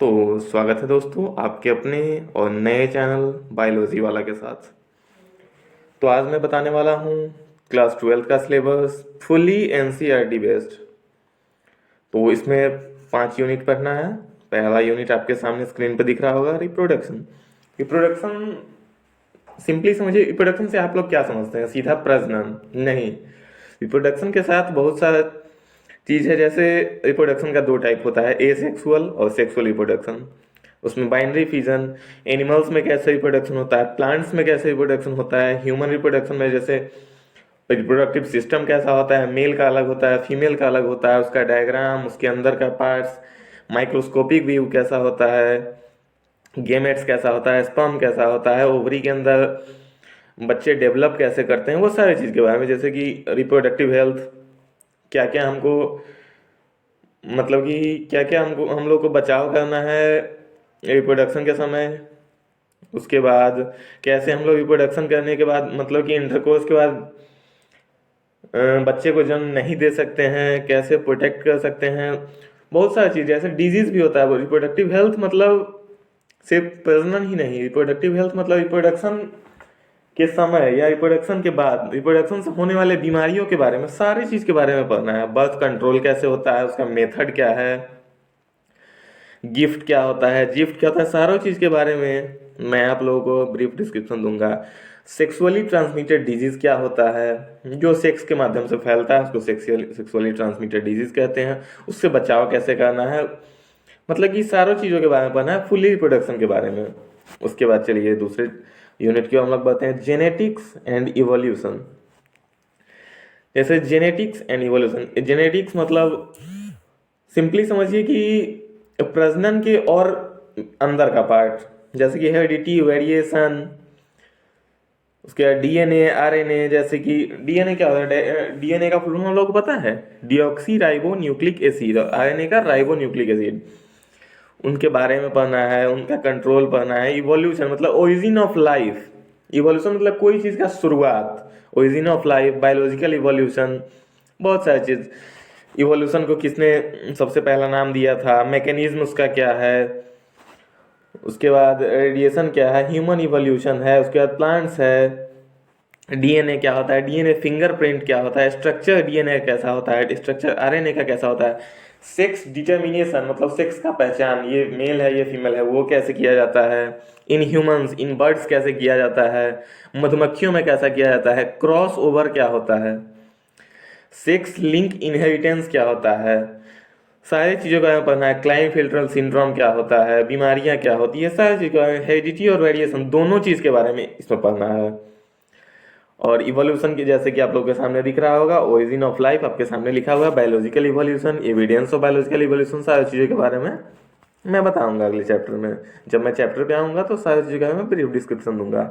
तो स्वागत है दोस्तों आपके अपने और नए चैनल बायोलॉजी वाला के साथ। तो आज मैं बताने वाला हूँ क्लास 12 का सिलेबस फुली एनसीईआरटी बेस्ड। तो इसमें 5 यूनिट पढ़ना है। पहला यूनिट आपके सामने स्क्रीन पर दिख रहा होगा, रिप्रोडक्शन। रिप्रोडक्शन सिंपली समझिए, रिप्रोडक्शन से आप लोग क्या समझते हैं? सीधा प्रजनन नहीं। रिप्रोडक्शन के साथ बहुत सारा चीज़ है। जैसे रिप्रोडक्शन का दो टाइप होता है, एसेक्सुअल और सेक्सुअल रिप्रोडक्शन। उसमें बाइनरी फिजन, एनिमल्स में कैसे रिप्रोडक्शन होता है, प्लांट्स में कैसे रिप्रोडक्शन होता है, ह्यूमन रिप्रोडक्शन में जैसे रिप्रोडक्टिव सिस्टम कैसा होता है, मेल का अलग होता है, फीमेल का अलग होता है, उसका डायग्राम, उसके अंदर का पार्ट्स, माइक्रोस्कोपिक व्यू कैसा होता है, गेमेट्स कैसा होता है, स्पर्म कैसा होता है, ओवरी के अंदर बच्चे डेवलप कैसे करते हैं, वो सारी चीज़ के बारे में। जैसे कि रिप्रोडक्टिव हेल्थ, क्या क्या हमको मतलब कि क्या क्या हमको हम लोग को बचाव करना है रिप्रोडक्शन के समय। उसके बाद कैसे हम लोग रिप्रोडक्शन करने के बाद मतलब कि इंटरकोर्स के बाद बच्चे को जन्म नहीं दे सकते हैं, कैसे प्रोटेक्ट कर सकते हैं। बहुत सारी चीज़, जैसे डिजीज भी होता है। वो रिप्रोडक्टिव हेल्थ मतलब सिर्फ प्रजनन ही नहीं, रिप्रोडक्टिव हेल्थ मतलब रिप्रोडक्शन के समय या रिप्रोडक्शन के बाद रिप्रोडक्शन से होने वाले बीमारियों के बारे में, सारी चीज़ के बारे में पढ़ना है। बर्थ कंट्रोल कैसे होता है, उसका मेथड क्या है, गिफ्ट क्या होता है, जिफ्ट क्या होता है, सारों चीज़ के बारे में मैं आप लोगों को ब्रीफ डिस्क्रिप्शन दूंगा। सेक्सुअली ट्रांसमिटेड डिजीज क्या होता है, जो सेक्स के माध्यम से फैलता है उसको सेक्सुअली ट्रांसमिटेड डिजीज कहते हैं। उससे बचाव कैसे करना है, मतलब कि सारों चीज़ों के बारे में पढ़ना है, फुली रिप्रोडक्शन के बारे में। उसके बाद चलिए दूसरे यूनिट की हम लोग बताते हैं, जेनेटिक्स एंड इवोल्यूशन। जैसे जेनेटिक्स एंड इवोल्यूशन, जेनेटिक्स मतलब सिंपली समझिए कि प्रजनन के और अंदर का पार्ट, जैसे कि हेरिडिटी, वेरिएशन, उसके बाद डीएनए, आरएनए। जैसे कि डीएनए क्या होता है, डीएनए का फुल फॉर्म हम लोग को पता है, डीऑक्सी राइबो न्यूक्लिक एसिड, और आरएनए का राइबो न्यूक्लिक एसिड। उनके बारे में पढ़ना है, उनका कंट्रोल पढ़ना है। इवोल्यूशन मतलब ओरिजिन ऑफ लाइफ। इवोल्यूशन मतलब कोई चीज़ का शुरुआत, origin of life, biological evolution, बहुत सारी चीज़। इवोल्यूशन को किसने सबसे पहला नाम दिया था, मैकेनिज्म उसका क्या है। उसके बाद रेडिएशन क्या है, ह्यूमन इवोल्यूशन है। उसके बाद प्लांट्स है, डीएनए क्या होता है, डीएनए फिंगरप्रिंट क्या होता है, स्ट्रक्चर डीएनए कैसा होता है, स्ट्रक्चर आरएनए का कैसा होता है। सेक्स डिटर्मिनेशन मतलब सेक्स का पहचान, ये मेल है ये फीमेल है, वो कैसे किया जाता है। इन ह्यूमंस, इन बर्ड्स कैसे किया जाता है, मधुमक्खियों में कैसा किया जाता है, क्रॉस ओवर क्या होता है, सेक्स लिंक इनहेरिटेंस क्या होता है, सारी चीज़ों का पढ़ना है। क्लाइनफिल्टर सिंड्रोम क्या होता है, बीमारियां क्या होती है, सारी चीज़ का, हेरिडिटी और वेरिएशन दोनों चीज़ के बारे में इसमें पढ़ना है। और इवोल्यूशन की, जैसे कि आप लोग के सामने दिख रहा होगा, ओरिजिन ऑफ लाइफ आपके सामने लिखा हुआ है, biological evolution, evidence of biological evolution, सारी चीज़ों के बारे में मैं बताऊंगा अगले चैप्टर में। जब मैं चैप्टर पे आऊँगा तो सारी चीज़ों का मैं ब्रीफ डिस्क्रिप्शन दूंगा।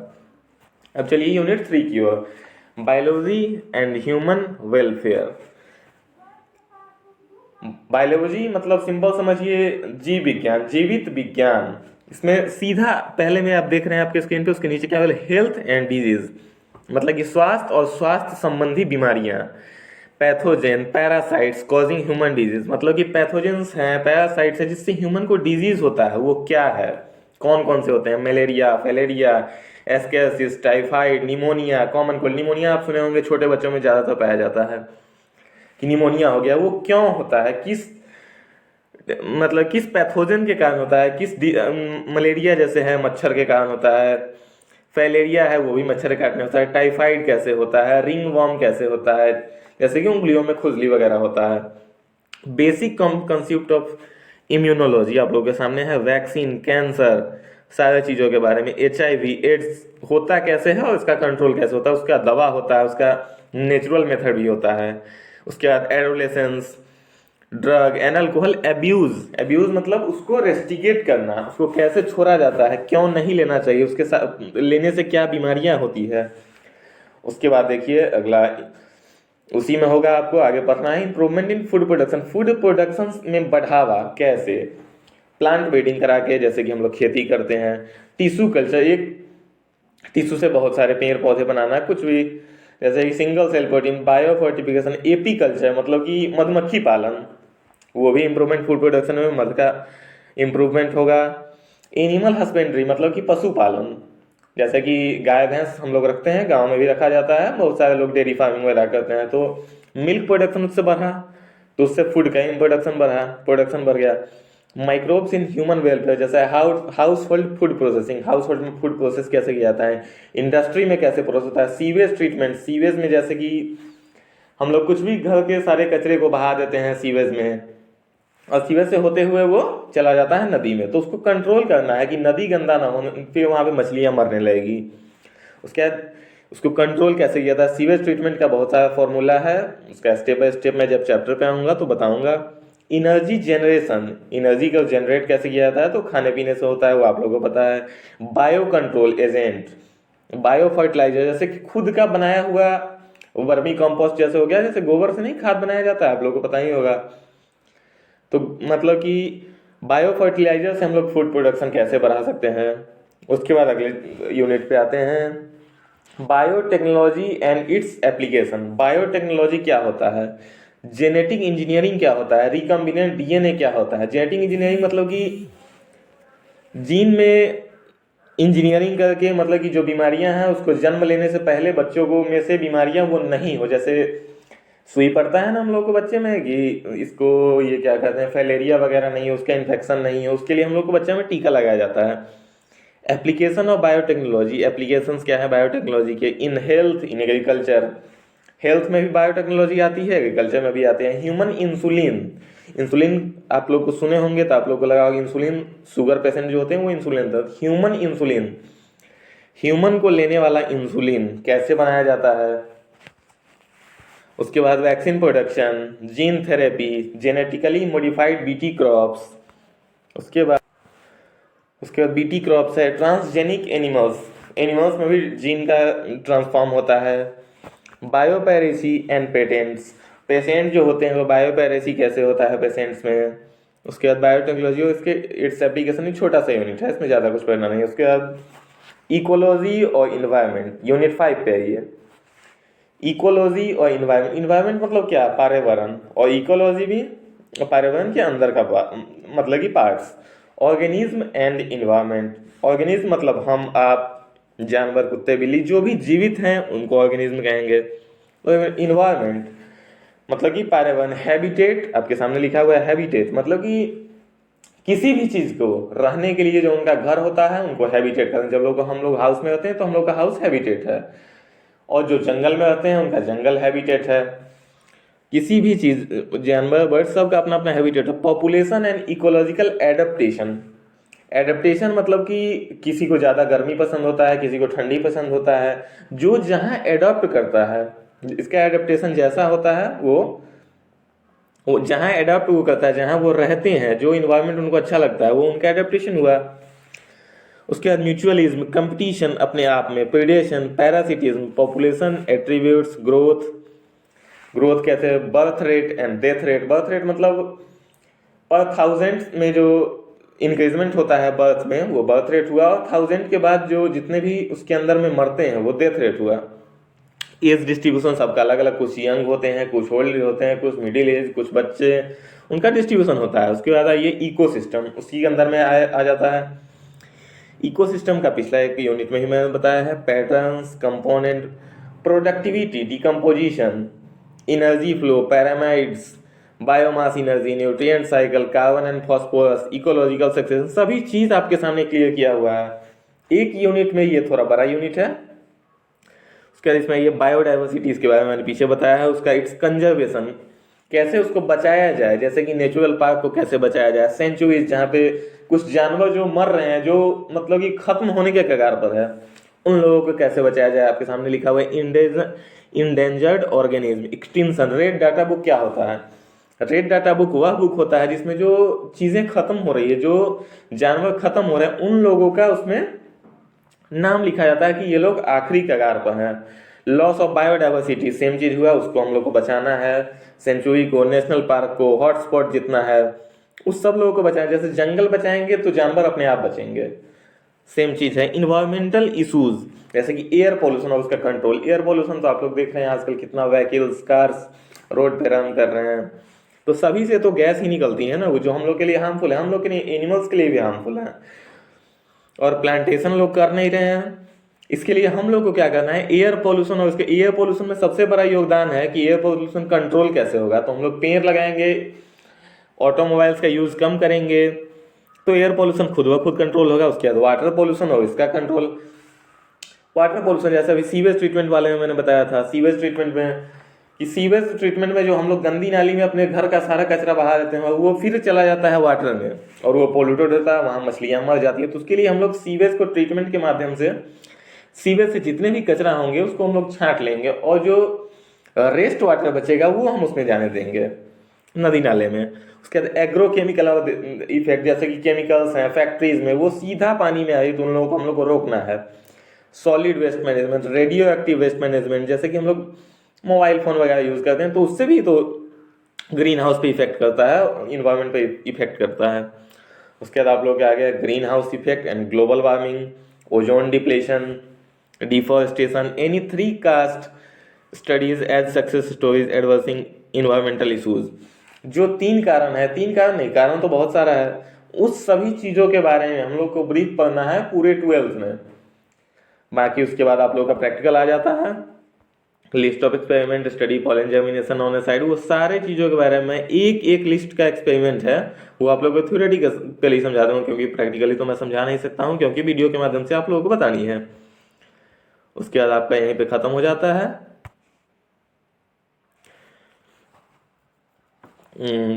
अब चलिए यूनिट 3 की ओर, biology and human welfare. Biology मतलब सिंपल समझिए जीव विज्ञान, जीवित विज्ञान। इसमें सीधा पहले में आप देख रहे हैं आपके स्क्रीन पे, उसके नीचे क्या है, हेल्थ एंड डिजीज, मतलब कि स्वास्थ्य और स्वास्थ्य संबंधी बीमारियां। Pathogen, parasites causing human disease, मतलब कि पैथोजेंस हैं, पैरासाइट्स है जिससे ह्यूमन को डिजीज होता है, वो क्या है, कौन कौन से होते हैं, malaria, filaria, ascariasis, typhoid, pneumonia, common cold. Pneumonia आप सुने होंगे, छोटे बच्चों में ज़्यादातर पाया जाता है कि निमोनिया हो गया। वो क्यों होता है, किस मतलब किस पैथोजन के कारण होता है, मलेरिया जैसे है मच्छर के कारण होता है, फैलेरिया है वो भी मच्छर के काटने होता है, टाइफाइड कैसे होता है, रिंग वॉर्म कैसे होता है, जैसे कि उंगलियों में खुजली वगैरह होता है। बेसिक कंसेप्ट ऑफ इम्यूनोलॉजी आप लोगों के सामने है, वैक्सीन, कैंसर, सारी चीज़ों के बारे में, HIV, एड्स होता कैसे है और इसका कंट्रोल कैसे होता है, उसका दवा होता है, उसका नेचुरल मेथड भी होता है। उसके बाद adolescence, drug and alcohol abuse. Abuse मतलब उसको रेस्टिकेट करना, उसको कैसे छोड़ा जाता है, क्यों नहीं लेना चाहिए, उसके साथ लेने से क्या बीमारियां होती है। उसके बाद देखिए अगला, उसी में होगा आपको आगे पढ़ना है, improvement in food production. Food production में बढ़ावा कैसे, प्लांट ब्रीडिंग करा के, जैसे कि हम लोग खेती करते हैं। टिश्यू कल्चर, एक टिश्यू से बहुत सारे पेड़ पौधे बनाना, कुछ भी, जैसे कि single cell protein, bio fortification, apiculture मतलब कि मधुमक्खी पालन, वो भी इम्प्रूवमेंट फूड प्रोडक्शन में मध का इम्प्रूवमेंट होगा। एनिमल हस्बेंड्री मतलब कि पशुपालन, जैसे कि गाय भैंस हम लोग रखते हैं, गांव में भी रखा जाता है, बहुत सारे लोग डेयरी फार्मिंग वगैरह करते हैं, तो मिल्क प्रोडक्शन उससे बढ़ा, तो उससे फूड का प्रोडक्शन बढ़ा, प्रोडक्शन बढ़ गया। माइक्रोब्स इन ह्यूमन वेलफेयर, जैसे house hold food processing, house hold में फूड प्रोसेस कैसे किया जाता है, इंडस्ट्री में कैसे प्रोसेस होता है, सीवेज ट्रीटमेंट, सीवेज में जैसे कि हम लोग कुछ भी घर के सारे कचरे को बहा देते हैं सीवेज में, और सीवेज से होते हुए वो चला जाता है नदी में, तो उसको कंट्रोल करना है कि नदी गंदा ना हो, फिर वहाँ पे मछलियाँ मरने लगेगी। उसके बाद उसको कंट्रोल कैसे किया था, सीवेज ट्रीटमेंट का बहुत सारा फॉर्मूला है, उसका स्टेप बाय स्टेप मैं जब चैप्टर पे आऊँगा तो बताऊँगा। एनर्जी जनरेशन, एनर्जी को जनरेट कैसे किया जाता है, तो खाने पीने से होता है, वो आप लोगों को पता है। Bio control agent, bio fertiliser, जैसे कि खुद का बनाया हुआ वर्मी कंपोस्ट जैसे हो गया, जैसे गोबर से नहीं खाद बनाया जाता है, आप लोगों को पता ही होगा। तो मतलब कि बायो फर्टिलाइजर से हम लोग फूड प्रोडक्शन कैसे बढ़ा सकते हैं। उसके बाद अगले यूनिट पे आते हैं, biotechnology and its application. Biotechnology क्या होता है, जेनेटिक इंजीनियरिंग क्या होता है, रिकम्बिनेंट डीएनए क्या होता है। जेनेटिक इंजीनियरिंग मतलब कि जीन में इंजीनियरिंग करके, मतलब कि जो बीमारियां हैं उसको जन्म लेने से पहले बच्चों को में से बीमारियां वो नहीं हो, जैसे सुई पड़ता है ना हम लोग को बच्चे में कि इसको ये क्या कहते हैं फैलेरिया वगैरह नहीं है, उसका इन्फेक्शन नहीं है, उसके लिए हम लोग को बच्चे में टीका लगाया जाता है। एप्लीकेशन ऑफ बायोटेक्नोलॉजी, एप्लीकेशंस क्या है बायोटेक्नोलॉजी के, in health, in agriculture, health में भी बायोटेक्नोलॉजी आती है, एग्रीकल्चर में भी आते हैं। ह्यूमन इंसुलिन, इंसुलिन आप लोग को सुने होंगे तो आप लोग को लगा होगा इंसुलिन, शुगर पेशेंट जो होते हैं वो इंसुलिन था। ह्यूमन इंसुलिन, ह्यूमन को लेने वाला इंसुलिन कैसे बनाया जाता है। उसके बाद vaccine production, gene therapy, genetically modified BT crops. उसके बाद बीटी क्रॉप्स है, ट्रांसजेनिक एनिमल्स, एनिमल्स में भी जीन का ट्रांसफॉर्म होता है। बायोपैरेसी एंड पेटेंट्स, पेशेंट जो होते हैं वो बायोपैरेसी कैसे होता है पेशेंट्स में। उसके बाद बायोटेक्नोलॉजी, इसके इट्स एप्लीकेशन एक छोटा सा यूनिट है, इसमें ज़्यादा कुछ पढ़ना नहीं है। उसके बाद इकोलॉजी और इन्वायरमेंट, यूनिट 5 पे है ये। इकोलॉजी और इन्वायरमेंट, इन्वायरमेंट मतलब क्या, पर्यावरण, और इकोलॉजी भी पर्यावरण के अंदर का मतलब कि parts. Organism and environment, organism मतलब हम आप, जानवर, कुत्ते बिल्ली जो भी जीवित हैं उनको ऑर्गेनिज्म कहेंगे। तो इन्वायरमेंट मतलब कि पर्यावरण। हैबिटेट आपके सामने लिखा हुआ है, हैबिटेट मतलब कि किसी भी चीज को रहने के लिए जो उनका घर होता है उनको हैबिटेट कहते हैं। जब लोग हम लोग हाउस में रहते हैं तो हम लोग का हाउस हैबिटेट है, और जो जंगल में रहते हैं उनका जंगल हैबिटेट है। किसी भी चीज, जानवर, बर्ड, सबका अपना अपना हैबिटेट है। Population and ecological adaptation, adaptation मतलब कि किसी को ज़्यादा गर्मी पसंद होता है, किसी को ठंडी पसंद होता है, जो जहाँ एडॉप्ट करता है इसका एडेप्टेशन जैसा होता है, वो जहाँ एडॉप्ट वो करता है, जहाँ वो रहते हैं, जो इन्वायरमेंट उनको अच्छा लगता है वो उनका एडेप्टेशन हुआ। उसके बाद म्यूचुअलिज्म, कंपटीशन अपने आप में, predation, parasitism, population, attributes, growth, growth कैसे, birth rate and death rate. Birth rate मतलब पर थाउजेंड में जो इंक्रीजमेंट होता है बर्थ में, वो बर्थ रेट हुआ, और 1000 के बाद जो जितने भी उसके अंदर में मरते हैं वो डेथ रेट हुआ। एज डिस्ट्रीब्यूशन सबका अलग अलग, कुछ यंग होते हैं, कुछ ओल्ड होते हैं, कुछ मिडिल एज, कुछ बच्चे, उनका डिस्ट्रीब्यूशन होता है। उसके बाद ये इकोसिस्टम, उसी के अंदर में आ जाता है। इकोसिस्टम का पिछला एक यूनिट में ही मैंने बताया है, patterns, component, productivity, decomposition, energy flow, pyramids, biomass energy, nutrient cycle, carbon and phosphorus, ecological succession, सभी चीज आपके सामने क्लियर किया हुआ है एक यूनिट में। ये थोड़ा बड़ा यूनिट है। उसके बाद इसमें ये बायोडाइवर्सिटी, इसके बारे में मैंने पीछे बताया है। उसका इट्स कंजर्वेशन, कैसे उसको बचाया जाए, जैसे कि नेचुरल पार्क को कैसे बचाया जाए, सेंचुरीज जहाँ पे कुछ जानवर जो मर रहे हैं, जो मतलब कि खत्म होने के कगार पर है, उन लोगों को कैसे बचाया जाए, आपके सामने लिखा हुआ है। Endangered organism extinction, red data book क्या होता है, रेड डाटा बुक वह बुक होता है जिसमें जो चीजें खत्म हो रही है, जो जानवर खत्म हो रहे हैं, उन लोगों का उसमें नाम लिखा जाता है कि ये लोग आखिरी कगार पर हैं। लॉस ऑफ बायोडाइवर्सिटी, सेम चीज हुआ, उसको हम लोग को बचाना है। सेंचुरी को, नेशनल पार्क को, हॉटस्पॉट जितना है उस सब लोगों को बचाएं। जैसे जंगल बचाएंगे तो जानवर अपने आप बचेंगे, सेम चीज है। इन्वायरमेंटल इशूज, जैसे कि एयर पोल्यूशन और उसका कंट्रोल। एयर पोल्यूशन तो आप लोग देख रहे हैं आजकल कितना व्हीकल्स, कार्स रोड पे रन कर रहे हैं, तो सभी से तो गैस ही निकलती है ना, वो जो हम लोग के लिए हार्मफुल है, हम लोग के लिए, एनिमल्स के लिए भी हार्मफुल है। और प्लांटेशन लोग कर नहीं रहे हैं। इसके लिए हम लोग को क्या करना है, एयर पोल्यूशन, और इसके एयर पोल्यूशन में सबसे बड़ा योगदान है कि एयर पोल्यूशन कंट्रोल कैसे होगा। तो हम लोग पेड़ लगाएंगे, ऑटोमोबाइल्स का यूज कम करेंगे, तो एयर पोल्यूशन खुद ब खुद कंट्रोल होगा। उसके बाद वाटर पोल्यूशन हो, इसका कंट्रोल। वाटर पोल्यूशन जैसे अभी सीवेज ट्रीटमेंट वाले में मैंने बताया था, सीवेज ट्रीटमेंट में कि सीवेज ट्रीटमेंट में जो हम लोग गंदी नाली में अपने घर का सारा कचरा बहा देते हैं, वो फिर चला जाता है वाटर में और वो पोल्यूटेड होता है, वहाँ मछलियाँ मर जाती है। तो उसके लिए हम लोग सीवेज को ट्रीटमेंट के माध्यम से, सीवेज से जितने भी कचरा होंगे उसको हम लोग छांट लेंगे, और जो रेस्ट वाटर बचेगा वो हम उसमें जाने देंगे, नदी नाले में। उसके बाद एग्रोकेमिकल इफेक्ट, जैसे कि केमिकल्स हैं फैक्ट्रीज में, वो सीधा पानी में आई, तो उन लोगों को हम लोग को रोकना है। Solid waste management, radioactive waste management, जैसे कि हम लोग मोबाइल फोन वगैरह यूज करते हैं, तो उससे भी तो ग्रीन हाउस पे इफेक्ट करता है, इन्वायरमेंट पे इफेक्ट करता है। उसके बाद आप लोग के आगे greenhouse effect and global warming, ozone depletion, deforestation, any three case studies as success stories addressing environmental issues. जो तीन कारण है, तीन कारण नहीं, कारण तो बहुत सारा है, उस सभी चीजों के बारे में हम लोग को ब्रीफ पढ़ना है पूरे 12th में। बाकी उसके बाद आप लोग का प्रैक्टिकल आ जाता है, list of experiment, study pollen germination on A side, वो सारे चीजों के बारे में एक एक लिस्ट का एक्सपेरिमेंट है, वो आप लोग को थ्योरेटिकली समझा दूंगा, क्योंकि प्रैक्टिकली तो मैं समझा नहीं सकता हूँ, क्योंकि वीडियो के माध्यम से आप लोगों को बतानी है। उसके बाद आपका यहीं पे खत्म हो जाता है।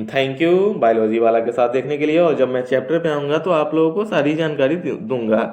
थैंक यू बायोलॉजी वाला के साथ देखने के लिए, और जब मैं चैप्टर पे आऊँगा तो आप लोगों को सारी जानकारी दूंगा।